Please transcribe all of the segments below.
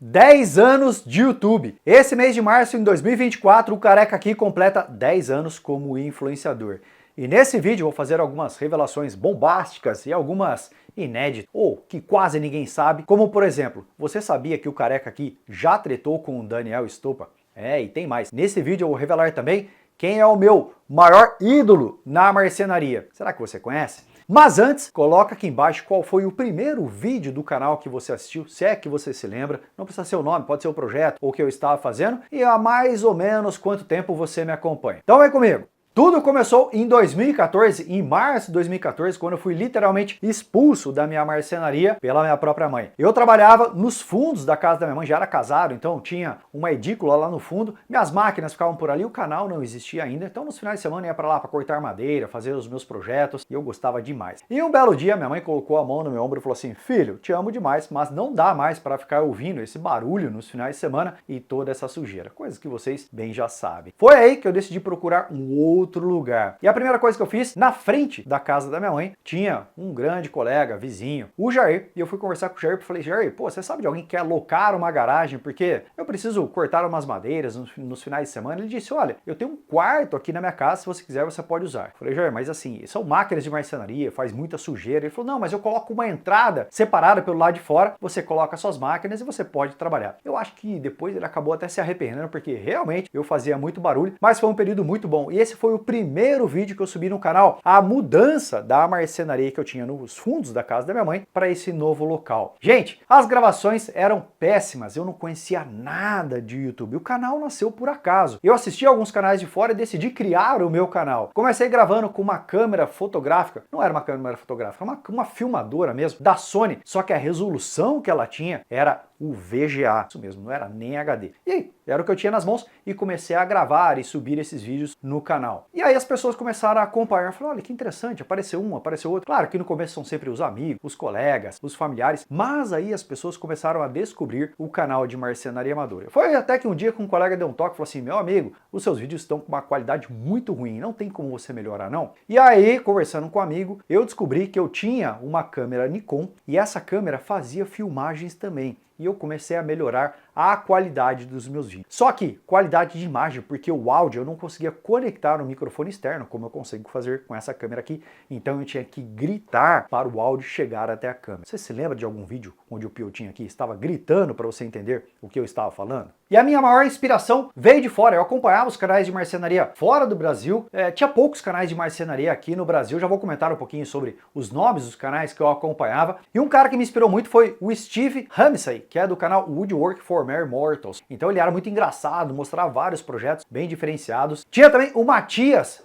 10 anos de YouTube. Esse mês de março, em 2024, o Careca aqui completa 10 anos como influenciador. E nesse vídeo eu vou fazer algumas revelações bombásticas e algumas inéditas, ou que quase ninguém sabe, como por exemplo, você sabia que o Careca aqui já tretou com o Daniel Estopa? E tem mais. Nesse vídeo eu vou revelar também quem é o meu maior ídolo na marcenaria. Será que você conhece? Mas antes, coloca aqui embaixo qual foi o primeiro vídeo do canal que você assistiu, se é que você se lembra. Não precisa ser o nome, pode ser o projeto ou o que eu estava fazendo e há mais ou menos quanto tempo você me acompanha. Então vem comigo! Tudo começou em 2014, em março de 2014, quando eu fui literalmente expulso da minha marcenaria pela minha própria mãe. Eu trabalhava nos fundos da casa da minha mãe, já era casado, então tinha uma edícula lá no fundo, minhas máquinas ficavam por ali, o canal não existia ainda, então nos finais de semana eu ia para lá para cortar madeira, fazer os meus projetos, e eu gostava demais. E um belo dia minha mãe colocou a mão no meu ombro e falou assim: filho, te amo demais, mas não dá mais para ficar ouvindo esse barulho nos finais de semana e toda essa sujeira, coisas que vocês bem já sabem. Foi aí que eu decidi procurar um outro lugar. E a primeira coisa que eu fiz, na frente da casa da minha mãe, tinha um grande colega, vizinho, o Jair, e eu fui conversar com o Jair e falei: Jair, pô, você sabe de alguém que quer alocar uma garagem, porque eu preciso cortar umas madeiras nos finais de semana? Ele disse: olha, eu tenho um quarto aqui na minha casa, se você quiser você pode usar. Eu falei: Jair, mas assim, são máquinas de marcenaria, faz muita sujeira. Ele falou: não, mas eu coloco uma entrada separada pelo lado de fora, você coloca suas máquinas e você pode trabalhar. Eu acho que depois ele acabou até se arrependendo, porque realmente eu fazia muito barulho, mas foi um período muito bom. E esse foi o primeiro vídeo que eu subi no canal, a mudança da marcenaria que eu tinha nos fundos da casa da minha mãe para esse novo local. Gente, as gravações eram péssimas, eu não conhecia nada de YouTube, o canal nasceu por acaso. Eu assisti alguns canais de fora e decidi criar o meu canal. Comecei gravando com uma câmera fotográfica, não era uma câmera fotográfica, uma filmadora mesmo, da Sony, só que a resolução que ela tinha era o VGA, isso mesmo, não era nem HD. E aí, era o que eu tinha nas mãos e comecei a gravar e subir esses vídeos no canal. E aí as pessoas começaram a acompanhar, falaram: olha que interessante, apareceu um, apareceu outro. Claro que no começo são sempre os amigos, os colegas, os familiares, mas aí as pessoas começaram a descobrir o canal de marcenaria amadora. Foi até que um dia que um colega deu um toque e falou assim: meu amigo, os seus vídeos estão com uma qualidade muito ruim, não tem como você melhorar não? E aí, conversando com um amigo, eu descobri que eu tinha uma câmera Nikon e essa câmera fazia filmagens também. E eu comecei a melhorar a qualidade dos meus vídeos. Só que qualidade de imagem, porque o áudio eu não conseguia conectar no microfone externo, como eu consigo fazer com essa câmera aqui, então eu tinha que gritar para o áudio chegar até a câmera. Você se lembra de algum vídeo onde o Piotinho aqui estava gritando para você entender o que eu estava falando? E a minha maior inspiração veio de fora. Eu acompanhava os canais de marcenaria fora do Brasil, tinha poucos canais de marcenaria aqui no Brasil, já vou comentar um pouquinho sobre os nomes dos canais que eu acompanhava, e um cara que me inspirou muito foi o Steve Ramsey, que é do canal Woodwork for Mere Mortals. Então ele era muito engraçado, mostrava vários projetos bem diferenciados. Tinha também o Matias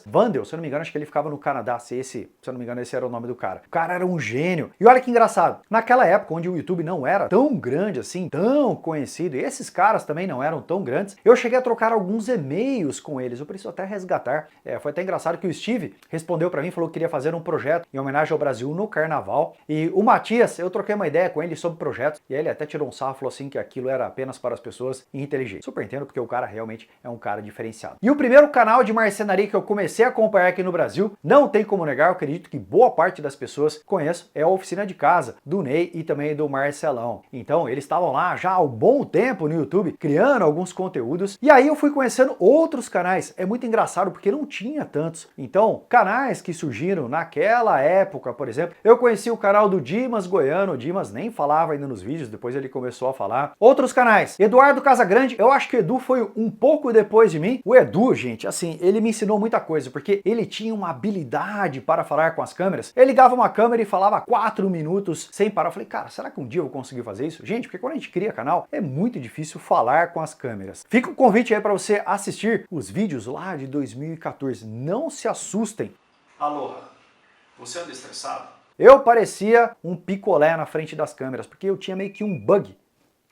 Vandel, se eu não me engano, acho que ele ficava no Canadá, se eu não me engano esse era o nome do cara. O cara era um gênio. E olha que engraçado, naquela época onde o YouTube não era tão grande assim, tão conhecido, e esses caras também não eram tão grandes, eu cheguei a trocar alguns e-mails com eles, eu preciso até resgatar. Foi até engraçado que o Steve respondeu para mim, falou que queria fazer um projeto em homenagem ao Brasil no Carnaval, e o Matias, eu troquei uma ideia com ele sobre projetos, e ele até tirou um sarro, falou assim que aquilo era apenas para as pessoas inteligentes. Super entendo, porque o cara realmente é um cara diferenciado. E o primeiro canal de marcenaria que eu comecei a acompanhar aqui no Brasil, não tem como negar, eu acredito que boa parte das pessoas conhece, é a Oficina de Casa, do Ney e também do Marcelão. Então eles estavam lá já há um bom tempo no YouTube, criando alguns conteúdos, e aí eu fui conhecendo outros canais. É muito engraçado porque não tinha tantos. Então, canais que surgiram naquela época, por exemplo, eu conheci o canal do Dimas Goiano, o Dimas nem falava ainda nos vídeos, depois ele começou a falar. Outros canais, Eduardo Casagrande, eu acho que o Edu foi um pouco depois de mim. O Edu, gente, assim, ele me ensinou muita coisa, porque ele tinha uma habilidade para falar com as câmeras. Ele ligava uma câmera e falava 4 minutos sem parar. Eu falei: cara, será que um dia eu vou conseguir fazer isso? Gente, porque quando a gente cria canal, é muito difícil falar com as câmeras. Fica o convite aí para você assistir os vídeos lá de 2014. Não se assustem. Aloha, você anda estressado? Eu parecia um picolé na frente das câmeras, porque eu tinha meio que um bug.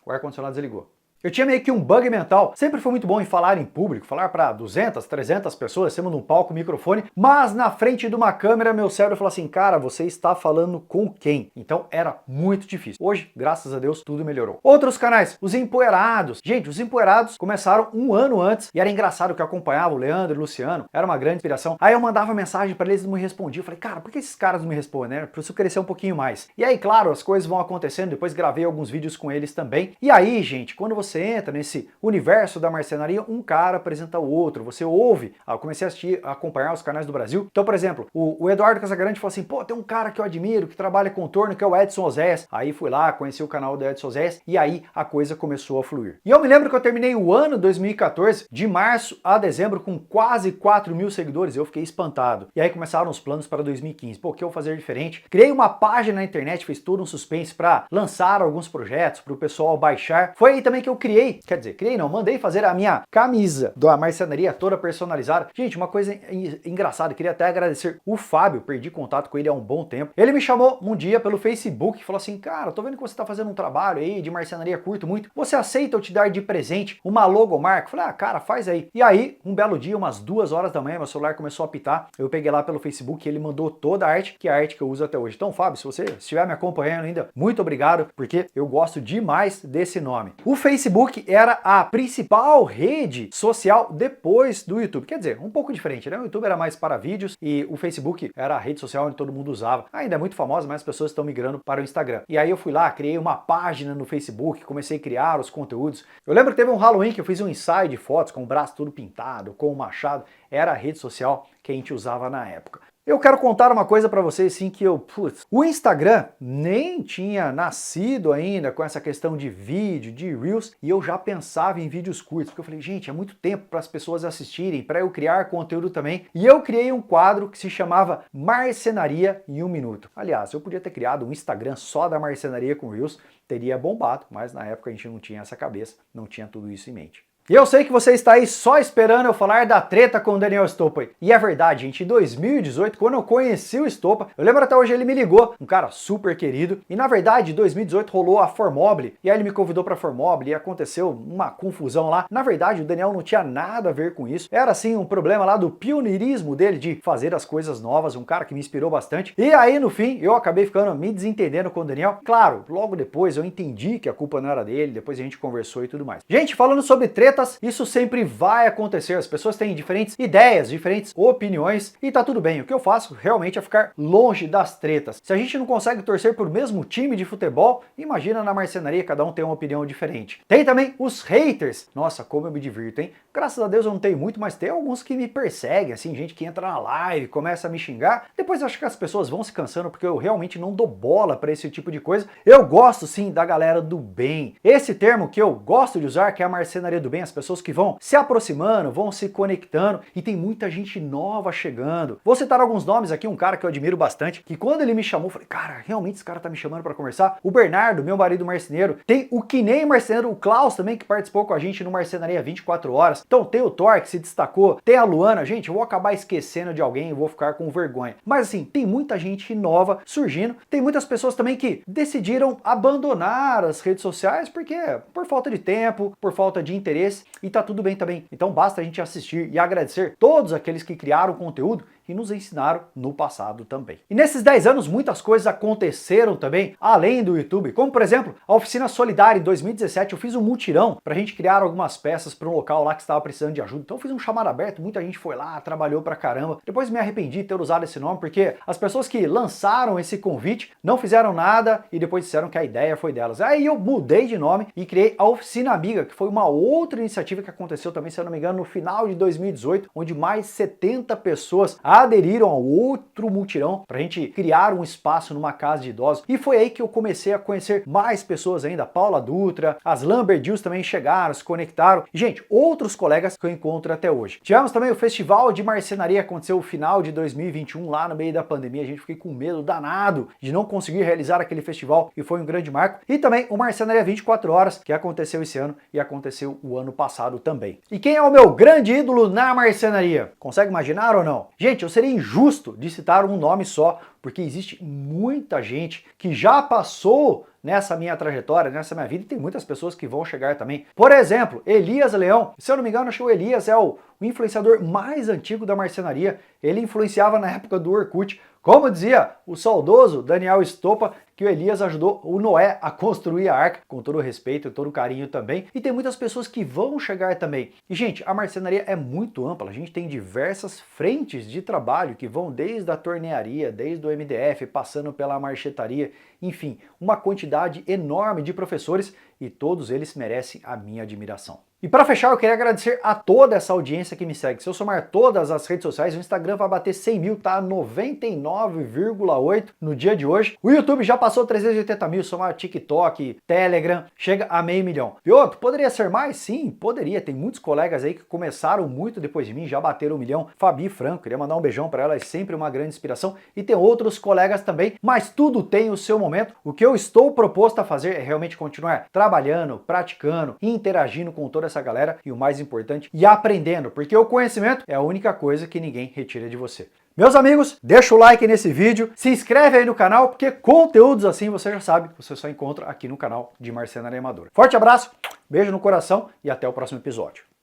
O ar-condicionado desligou. Eu tinha meio que um bug mental. Sempre fui muito bom em falar em público, falar para 200, 300 pessoas, cima de um palco, microfone, mas na frente de uma câmera meu cérebro falou assim, cara, você está falando com quem? Então era muito difícil. Hoje, graças a Deus, tudo melhorou. Outros canais, os Empoeirados. Gente, os Empoeirados começaram um ano antes e era engraçado que eu acompanhava o Leandro e o Luciano, era uma grande inspiração. Aí eu mandava mensagem para eles e não me respondiam. Eu falei, cara, por que esses caras não me respondem, né? Preciso crescer um pouquinho mais. E aí, claro, as coisas vão acontecendo, depois gravei alguns vídeos com eles também. E aí, gente, quando você entra nesse universo da marcenaria, um cara apresenta o outro, você ouve. Eu comecei a assistir, a acompanhar os canais do Brasil. Então, por exemplo, o Eduardo Casagrande falou assim, pô, tem um cara que eu admiro, que trabalha com torno, que é o Edson Oséias. Aí fui lá, conheci o canal do Edson Oséias e aí a coisa começou a fluir. E eu me lembro que eu terminei o ano 2014, de março a dezembro, com quase 4.000 seguidores. Eu fiquei espantado. E aí começaram os planos para 2015. Pô, o que eu vou fazer diferente? Criei uma página na internet, fiz todo um suspense para lançar alguns projetos, para o pessoal baixar. Foi aí também que eu criei, quer dizer, criei não, mandei fazer a minha camisa da marcenaria toda personalizada. Gente, uma coisa engraçada, queria até agradecer o Fábio, perdi contato com ele há um bom tempo. Ele me chamou um dia pelo Facebook e falou assim, cara, tô vendo que você tá fazendo um trabalho aí de marcenaria, curto muito. Você aceita eu te dar de presente uma logomarca? Eu falei, ah, cara, faz aí. E aí, um belo dia, umas 2 horas da manhã, meu celular começou a apitar. Eu peguei lá pelo Facebook e ele mandou toda a arte, que é a arte que eu uso até hoje. Então, Fábio, se você estiver me acompanhando ainda, muito obrigado, porque eu gosto demais desse nome. O Facebook era a principal rede social depois do YouTube. Quer dizer, um pouco diferente, né? O YouTube era mais para vídeos e o Facebook era a rede social onde todo mundo usava. Ainda é muito famosa, mas as pessoas estão migrando para o Instagram. E aí eu fui lá, criei uma página no Facebook, comecei a criar os conteúdos. Eu lembro que teve um Halloween que eu fiz um ensaio de fotos com o braço todo pintado, com o machado. Era a rede social que a gente usava na época. Eu quero contar uma coisa pra vocês, assim, que o Instagram nem tinha nascido ainda com essa questão de vídeo, de Reels, e eu já pensava em vídeos curtos, porque eu falei, gente, é muito tempo para as pessoas assistirem, para eu criar conteúdo também, e eu criei um quadro que se chamava Marcenaria em 1 Minuto. Aliás, eu podia ter criado um Instagram só da marcenaria com Reels, teria bombado, mas na época a gente não tinha essa cabeça, não tinha tudo isso em mente. E eu sei que você está aí só esperando eu falar da treta com o Daniel Estopa. E é verdade, gente, em 2018, quando eu conheci o Estopa, eu lembro até hoje, ele me ligou, um cara super querido, e na verdade, em 2018 rolou a Formobile, e aí ele me convidou para a Formobile, e aconteceu uma confusão lá. Na verdade, o Daniel não tinha nada a ver com isso, era assim um problema lá do pioneirismo dele, de fazer as coisas novas, um cara que me inspirou bastante. E aí, no fim, eu acabei ficando me desentendendo com o Daniel. Claro, logo depois eu entendi que a culpa não era dele, depois a gente conversou e tudo mais. Gente, falando sobre treta, isso sempre vai acontecer, as pessoas têm diferentes ideias, diferentes opiniões e tá tudo bem. O que eu faço realmente é ficar longe das tretas. Se a gente não consegue torcer pro mesmo time de futebol, imagina na marcenaria, cada um tem uma opinião diferente. Tem também os haters. Nossa, como eu me divirto, hein? Graças a Deus eu não tenho muito, mas tem alguns que me perseguem, assim, gente que entra na live, começa a me xingar. Depois eu acho que as pessoas vão se cansando porque eu realmente não dou bola pra esse tipo de coisa. Eu gosto sim da galera do bem. Esse termo que eu gosto de usar, que é a marcenaria do bem, as pessoas que vão se aproximando, vão se conectando e tem muita gente nova chegando. Vou citar alguns nomes aqui, um cara que eu admiro bastante, que quando ele me chamou, eu falei, cara, realmente esse cara tá me chamando para conversar? O Bernardo, meu marido marceneiro, tem o que nem marceneiro, o Klaus também, que participou com a gente no Marcenaria 24 horas. Então tem o Thor, que se destacou, tem a Luana, gente, eu vou acabar esquecendo de alguém e vou ficar com vergonha. Mas assim, tem muita gente nova surgindo, tem muitas pessoas também que decidiram abandonar as redes sociais porque por falta de tempo, por falta de interesse, e tá tudo bem também. Então basta a gente assistir e agradecer todos aqueles que criaram conteúdo e nos ensinaram no passado também. E nesses 10 anos muitas coisas aconteceram também, além do YouTube, como por exemplo, a Oficina Solidária em 2017, eu fiz um mutirão pra gente criar algumas peças para um local lá que estava precisando de ajuda. Então eu fiz um chamado aberto, muita gente foi lá, trabalhou pra caramba. Depois me arrependi de ter usado esse nome, porque as pessoas que lançaram esse convite não fizeram nada e depois disseram que a ideia foi delas. Aí eu mudei de nome e criei a Oficina Amiga, que foi uma outra iniciativa que aconteceu também, se eu não me engano, no final de 2018, onde mais 70 pessoas aderiram ao outro mutirão pra gente criar um espaço numa casa de idosos. E foi aí que eu comecei a conhecer mais pessoas ainda. Paula Dutra, as Lamberdills também chegaram, se conectaram. E, gente, outros colegas que eu encontro até hoje. Tivemos também o Festival de Marcenaria, que aconteceu no final de 2021, lá no meio da pandemia. A gente ficou com medo danado de não conseguir realizar aquele festival e foi um grande marco. E também o Marcenaria 24 Horas, que aconteceu esse ano e aconteceu o ano passado também. E quem é o meu grande ídolo na marcenaria? Consegue imaginar ou não? Gente, eu seria injusto de citar um nome só, porque existe muita gente que já passou nessa minha trajetória, nessa minha vida, e tem muitas pessoas que vão chegar também. Por exemplo, Elias Leão, se eu não me engano, acho que o Elias é o influenciador mais antigo da marcenaria. Ele influenciava na época do Orkut. Como dizia o saudoso Daniel Estopa, que o Elias ajudou o Noé a construir a arca, com todo o respeito e todo o carinho também. E tem muitas pessoas que vão chegar também. E, gente, a marcenaria é muito ampla. A gente tem diversas frentes de trabalho que vão desde a tornearia, desde o MDF, passando pela marchetaria, enfim, uma quantidade enorme de professores e todos eles merecem a minha admiração. E para fechar, eu queria agradecer a toda essa audiência que me segue. Se eu somar todas as redes sociais, o Instagram vai bater 100 mil, tá 99,8 no dia de hoje. O YouTube já passou 380 mil, somar TikTok, Telegram, chega a 500 mil. E outro, poderia ser mais? Sim, poderia. Tem muitos colegas aí que começaram muito depois de mim, já bateram 1 milhão. Fabi Franco, queria mandar um beijão para ela, é sempre uma grande inspiração. E tem outros colegas também, mas tudo tem o seu momento. O que eu estou proposto a fazer é realmente continuar trabalhando, praticando, interagindo com toda essa galera e o mais importante, e aprendendo, porque o conhecimento é a única coisa que ninguém retira de você. Meus amigos, deixa o like nesse vídeo, se inscreve aí no canal, porque conteúdos assim você já sabe, você só encontra aqui no canal de Marcenaria Amadora. Forte abraço, beijo no coração e até o próximo episódio.